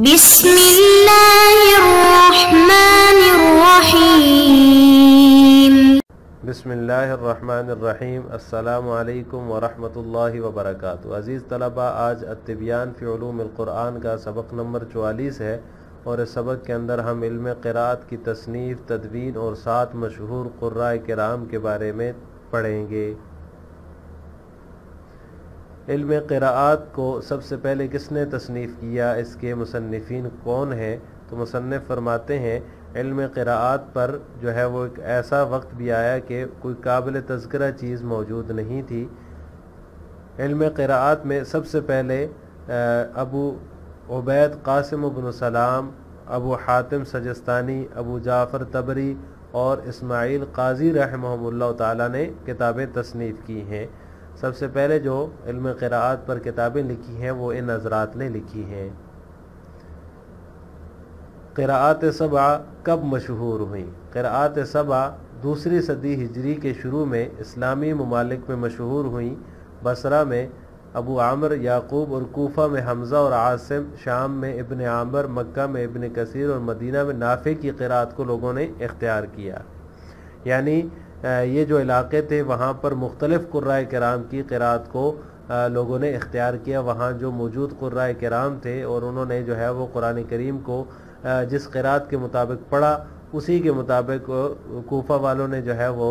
بسم اللہ الرحمن الرحیم۔ بسم اللہ الرحمن الرحیم۔ السلام علیکم ورحمۃ اللہ وبرکاتہ۔ عزیز طلبہ، آج التبیان فی علوم القرآن کا سبق نمبر 44 ہے، اور اس سبق کے اندر ہم علم قراءت کی تصنیف، تدوین اور 7 مشہور قراء کرام کے بارے میں پڑھیں گے۔ علم قراءت کو سب سے پہلے کس نے تصنیف کیا، اس کے مصنفین کون ہیں؟ تو مصنف فرماتے ہیں علم قراءت پر جو ہے وہ ایک ایسا وقت بھی آیا کہ کوئی قابل تذکرہ چیز موجود نہیں تھی۔ علم قراءت میں سب سے پہلے ابو عبید قاسم بن سلام، ابو حاتم سجستانی، ابو جعفر طبری اور اسماعیل قاضی رحمہم اللہ تعالیٰ نے کتابیں تصنیف کی ہیں۔ سب سے پہلے جو علم قراءت پر کتابیں لکھی ہیں وہ ان حضرات نے لکھی ہیں۔ قراءات سبع کب مشہور ہوئیں؟ قراءات سبع دوسری صدی ہجری کے شروع میں اسلامی ممالک میں مشہور ہوئیں۔ بصرہ میں ابو عامر یعقوب اور کوفہ میں حمزہ اور عاصم، شام میں ابن عامر، مکہ میں ابن کثیر اور مدینہ میں نافع کی قراءت کو لوگوں نے اختیار کیا۔ یعنی یہ جو علاقے تھے وہاں پر مختلف قراء کرام کی قراءت کو لوگوں نے اختیار کیا۔ وہاں جو موجود قراء کرام تھے اور انہوں نے جو ہے وہ قرآن کریم کو جس قراءت کے مطابق پڑھا، اسی کے مطابق کوفہ والوں نے جو ہے وہ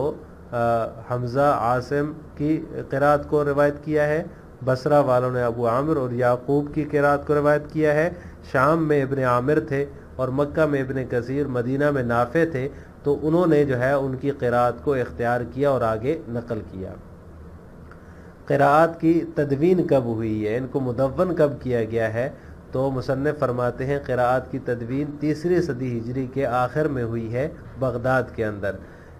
حمزہ عاصم کی قراءت کو روایت کیا ہے، بصرہ والوں نے ابو عامر اور یعقوب کی قراءت کو روایت کیا ہے، شام میں ابن عامر تھے اور مکہ میں ابن کثیر، مدینہ میں نافع تھے، تو انہوں نے جو ہے ان کی قراءت کو اختیار کیا اور آگے نقل کیا۔ قراءت کی تدوین کب ہوئی ہے، ان کو مدون کب کیا گیا ہے؟ تو مصنف فرماتے ہیں قراءت کی تدوین تیسری صدی ہجری کے آخر میں ہوئی ہے، بغداد کے اندر۔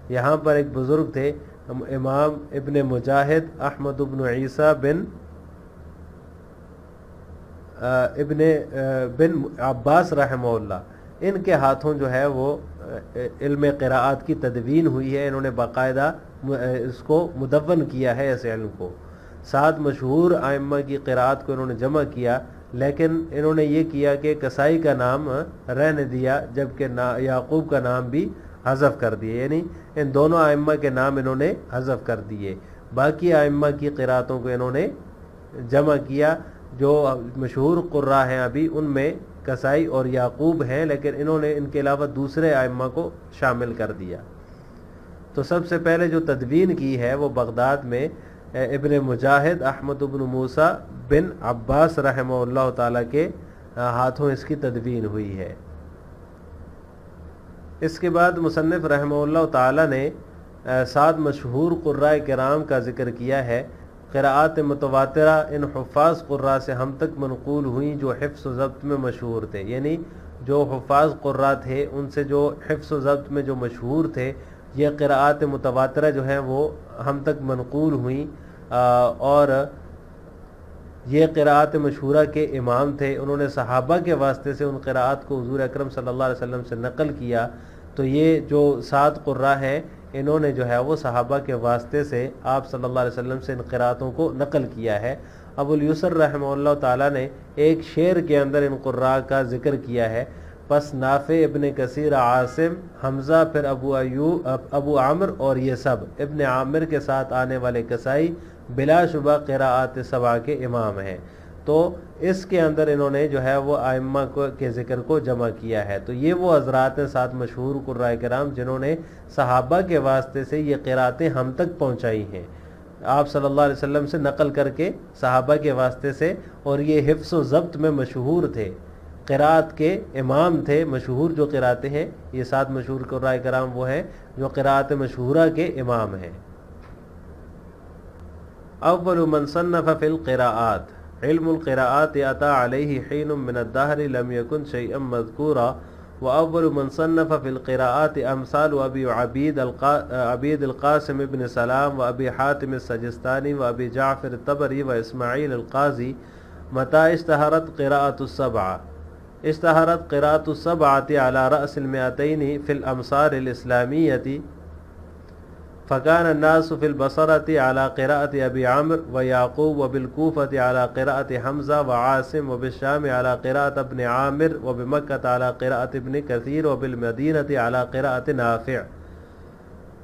یہاں پر ایک بزرگ تھے امام ابن مجاہد احمد بن عیسیٰ بن عباس رحمہ اللہ، ان کے ہاتھوں جو ہے وہ علم قراءت کی تدوین ہوئی ہے۔ انہوں نے باقاعدہ اس کو مدون کیا ہے، اس علم کو۔ 7 مشہور ائمہ کی قراءت کو انہوں نے جمع کیا، لیکن انہوں نے یہ کیا کہ کسائی کا نام رہنے دیا، جبکہ یعقوب کا نام بھی حذف کر دیے، یعنی ان دونوں ائمہ کے نام انہوں نے حذف کر دیے۔ باقی ائمہ کی قراءتوں کو انہوں نے جمع کیا۔ جو مشہور قراء ہیں ابھی ان میں کسائی اور یعقوب ہیں، لیکن انہوں نے ان کے علاوہ دوسرے ائمہ کو شامل کر دیا۔ تو سب سے پہلے جو تدوین کی ہے وہ بغداد میں ابن مجاہد احمد بن موسیٰ بن عباس رحمہ اللہ تعالیٰ کے ہاتھوں اس کی تدوین ہوئی ہے۔ اس کے بعد مصنف رحمہ اللہ تعالیٰ نے 7 مشہور قراء کرام کا ذکر کیا ہے۔ قراءات متواترہ ان حفاظ قراء سے ہم تک منقول ہوئیں جو حفظ و ضبط میں مشہور تھے، یعنی جو حفاظ قراء تھے ان سے جو حفظ و ضبط میں جو مشہور تھے، یہ قراءات متواترہ جو ہیں وہ ہم تک منقول ہوئیں، اور یہ قراءات مشہورہ کے امام تھے۔ انہوں نے صحابہ کے واسطے سے ان قراءات کو حضور اکرم صلی اللہ علیہ وسلم سے نقل کیا۔ تو یہ جو 7 قراء ہیں انہوں نے جو ہے وہ صحابہ کے واسطے سے آپ صلی اللہ علیہ وسلم سے ان قراءتوں کو نقل کیا ہے۔ ابو الیسر رحمہ اللہ تعالیٰ نے ایک شعر کے اندر ان قراء کا ذکر کیا ہے، پس نافع، ابن کثیر، عاصم، حمزہ، پھر ابو عامر اور یہ سب ابن عامر کے ساتھ آنے والے کسائی بلا شبہ قراءات سبع کے امام ہیں۔ تو اس کے اندر انہوں نے جو ہے وہ ائمہ کے ذکر کو جمع کیا ہے۔ تو یہ وہ حضرات ہیں 7 مشہور قراء کرام جنہوں نے صحابہ کے واسطے سے یہ قراءتیں ہم تک پہنچائی ہیں، آپ صلی اللہ علیہ وسلم سے نقل کر کے صحابہ کے واسطے سے، اور یہ حفظ و ضبط میں مشہور تھے، قراءت کے امام تھے۔ مشہور جو قراءتیں ہیں یہ 7 مشہور قراء کرام وہ ہیں جو قراءت مشہورہ کے امام ہیں۔ اول من صنف فی القراءات، علم القراءات اتى علیہ حین من الدہر لم یکن شیئا مذکورا، واول من صنف فی القراءات امثال ابی عبید القاسم بن سلام وابی حاتم السجستانی وابی جعفر الطبری واسماعیل القاضی۔ متى اشتہرت قراءة السبع؟ اشتہرت قراءة السبعة على رأس المئتين في الامصار الاسلامیة فكان الناس في البصرة على قراءة أبي عمرو ويعقوب، وبالكوفة على قراءة حمزة وعاصم، وبالشام على قراءة ابن عامر، وبمكة على قراءة ابن كثير، وبالمدينة على قراءة نافع.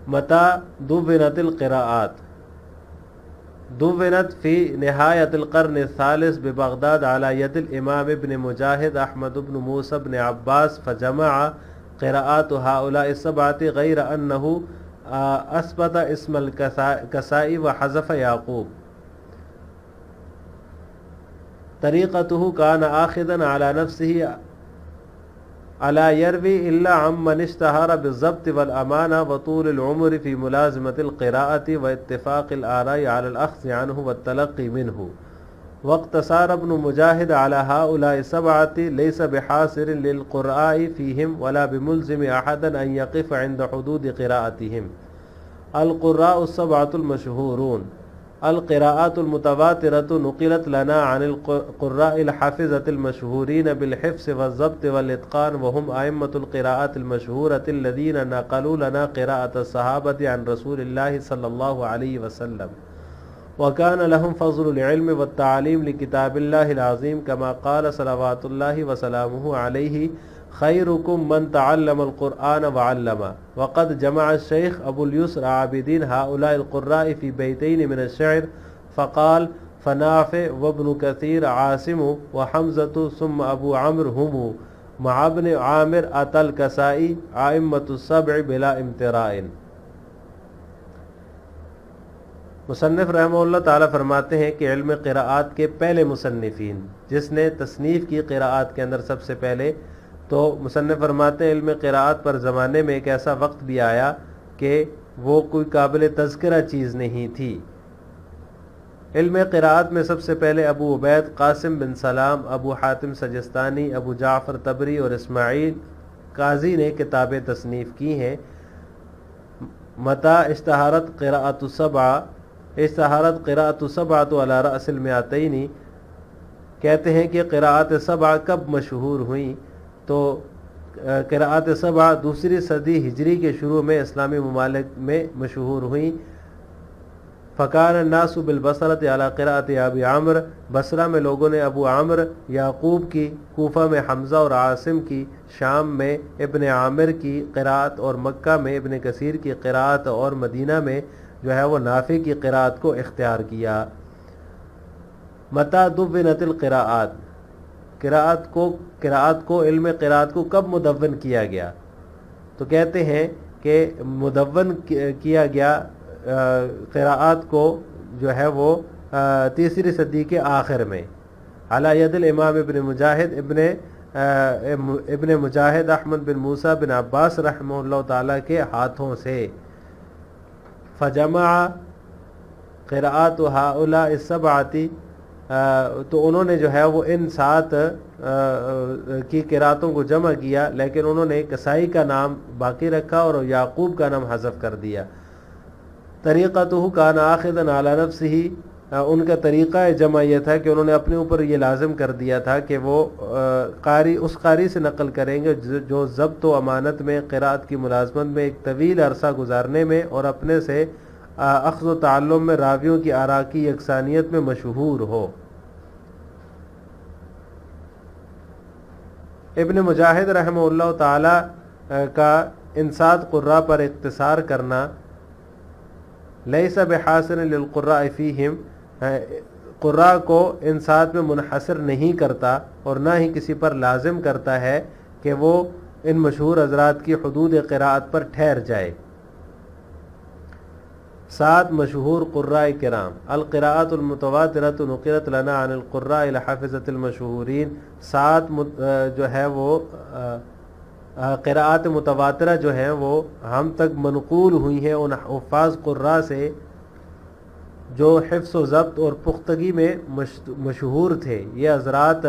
متى دونت القراءات؟ دونت في نهاية القرن الثالث ببغداد على يد الإمام ابن مجاهد أحمد بن موسى بن عباس، فجمع قراءات هؤلاء السبعة غير أنه أثبت اسم الكسائي وحذف يعقوب. طريقته كان آخذا على نفسه ألا يروي إلا عمن اشتهر بالضبط والأمانة وطول العمر في ملازمة القراءة واتفاق الآراء على الأخذ عنه والتلقي منه. واقتصر ابن مجاهد على هؤلاء السبعة ليس بحاصر للقراء فيهم ولا بملزم أحدا أن يقف عند حدود قراءتهم. القراء السبعة المشهورون. القراءات المتواترة نقلت لنا عن القراء الحافظة المشهورين بالحفظ والضبط والإتقان، وهم أئمة القراءات المشهورة الذين نقلوا لنا قراءة الصحابة عن رسول الله صلى الله عليه وسلم، وكان لهم فضل العلم والتعليم لكتاب الله العظيم، كما قال صلوات الله وسلامه عليه: خيركم من تعلم القرآن وعلمه. وقد جمع الشيخ أبو اليسر عابدين هؤلاء القراء في بيتين من الشعر فقال: فنافع وابن كثير عاصم وحمزة ثم أبو عمرو هم مع ابن عامر أتى الكسائي أئمة السبع بلا امتراء. مصنف رحمہ اللہ تعالیٰ فرماتے ہیں کہ علم قراءات کے پہلے مصنفین، جس نے تصنیف کی قراءات کے اندر سب سے پہلے، تو مصنف فرماتے ہیں علم قراءات پر زمانے میں ایک ایسا وقت بھی آیا کہ وہ کوئی قابل تذکرہ چیز نہیں تھی۔ علم قراءات میں سب سے پہلے ابو عبید قاسم بن سلام، ابو حاتم سجستانی، ابو جعفر طبری اور اسماعیل قاضی نے کتابیں تصنیف کی ہیں۔ متى اشتہارت قراءۃ السبعہ، اشتہارت قراءۃ السبعۃ علی رأس المئتین، کہتے ہیں کہ قراءات سبعہ کب مشہور ہوئیں؟ تو قراءات سبعہ دوسری صدی ہجری کے شروع میں اسلامی ممالک میں مشہور ہوئیں۔ فکان الناس بالبصرۃ علی قراءۃ ابی عمرو، بصرہ میں لوگوں نے ابو عمرو یعقوب کی، کوفہ میں حمزہ اور عاصم کی، شام میں ابن عامر کی قراءت اور مکہ میں ابن کثیر کی قراءت اور مدینہ میں جو ہے وہ نافع کی قراءت کو اختیار کیا۔ متى دونت القراءات، قراءت کو علم قراءت کو کب مدون کیا گیا؟ تو کہتے ہیں کہ مدون کیا گیا قراءات کو جو ہے وہ تیسری صدی کے آخر میں، علی ید الامام ابن مجاہد ابن مجاہد احمد بن موسیٰ بن عباس رحمہ اللہ تعالیٰ کے ہاتھوں سے۔ فجمع قراءات ہؤلاء السبعۃ، تو انہوں نے جو ہے وہ ان 7 کی قراءتوں کو جمع کیا، لیکن انہوں نے کسائی کا نام باقی رکھا اور یعقوب کا نام حذف کر دیا۔ طریقتہ کان آخذا علی نفسہ، ان کا طریقہ جمع یہ تھا کہ انہوں نے اپنے اوپر یہ لازم کر دیا تھا کہ وہ اس قاری سے نقل کریں گے جو ضبط و امانت میں، قراءت کی ملازمت میں، ایک طویل عرصہ گزارنے میں اور اپنے سے اخذ و تعلم میں راویوں کی آراء کی یکسانیت میں مشہور ہو۔ ابن مجاہد رحمہ اللہ تعالی کا ان 7 قراء پر اختصار کرنا لیس بحاصر للقراء فیہم، قراء کو ان 7 میں منحصر نہیں کرتا اور نہ ہی کسی پر لازم کرتا ہے کہ وہ ان مشہور حضرات کی حدود قراءت پر ٹھہر جائے۔ 7 مشہور قراء کرام۔ القراءات المتواترۃ نقلت لنا عن القراء الحافظۃ المشہورین، 7 جو ہے وہ قراءات متواترہ جو ہیں وہ ہم تک منقول ہوئی ہیں ان حفاظ قراء سے جو حفظ و ضبط اور پختگی میں مشہور تھے۔ یہ حضرات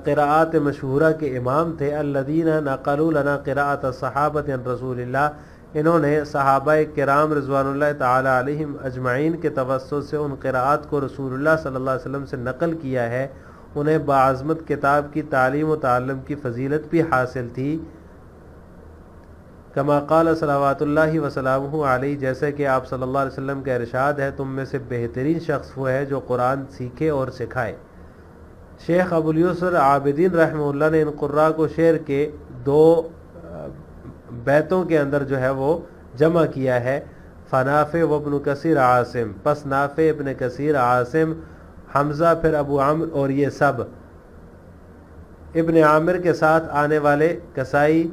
قراءات مشہورہ کے امام تھے۔ الذین نقلوا لنا قراءۃ الصحابۃ عن رسول اللہ، انہوں نے صحابہ کرام رضوان اللہ تعالی علیہم اجمعین کے توسط سے ان قراءات کو رسول اللہ صلی اللہ علیہ وسلم سے نقل کیا ہے۔ انہیں باعظمت کتاب کی تعلیم و تعلم کی فضیلت بھی حاصل تھی۔ کما قال صلوات اللہ وسلامہ علیہ، جیسے کہ آپ صلی اللہ علیہ وسلم کا ارشاد ہے، تم میں سے بہترین شخص وہ ہے جو قرآن سیکھے اور سکھائے۔ شیخ ابو الیسر عابدین رحمہ اللہ نے ان قراء کو شعر کے 2 بیتوں کے اندر جو ہے وہ جمع کیا ہے، فنافع و ابن کثیر عاصم، پس نافع ابن کثیر عاصم حمزہ پھر ابو عمرو اور یہ سب ابن عامر کے ساتھ آنے والے کسائی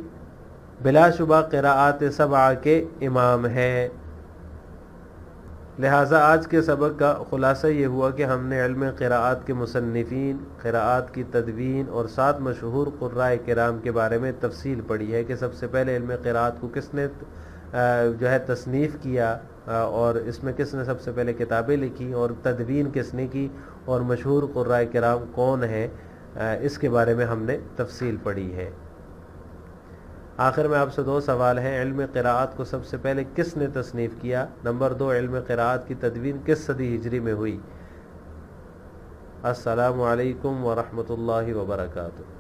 بلا شبہ قراءات 7 کے امام ہیں۔ لہٰذا آج کے سبق کا خلاصہ یہ ہوا کہ ہم نے علم قراءات کے مصنفین، قراءات کی تدوین اور 7 مشہور قراء کرام کے بارے میں تفصیل پڑھی ہے کہ سب سے پہلے علم قراءات کو کس نے جو ہے تصنیف کیا اور اس میں کس نے سب سے پہلے کتابیں لکھی اور تدوین کس نے کی اور مشہور قراء کرام کون ہیں، اس کے بارے میں ہم نے تفصیل پڑھی ہے۔ آخر میں آپ سے 2 سوال ہیں۔ علم قراءات کو سب سے پہلے کس نے تصنیف کیا؟ نمبر 2، علم قراءات کی تدوین کس صدی ہجری میں ہوئی؟ السلام علیکم ورحمۃ اللہ وبرکاتہ۔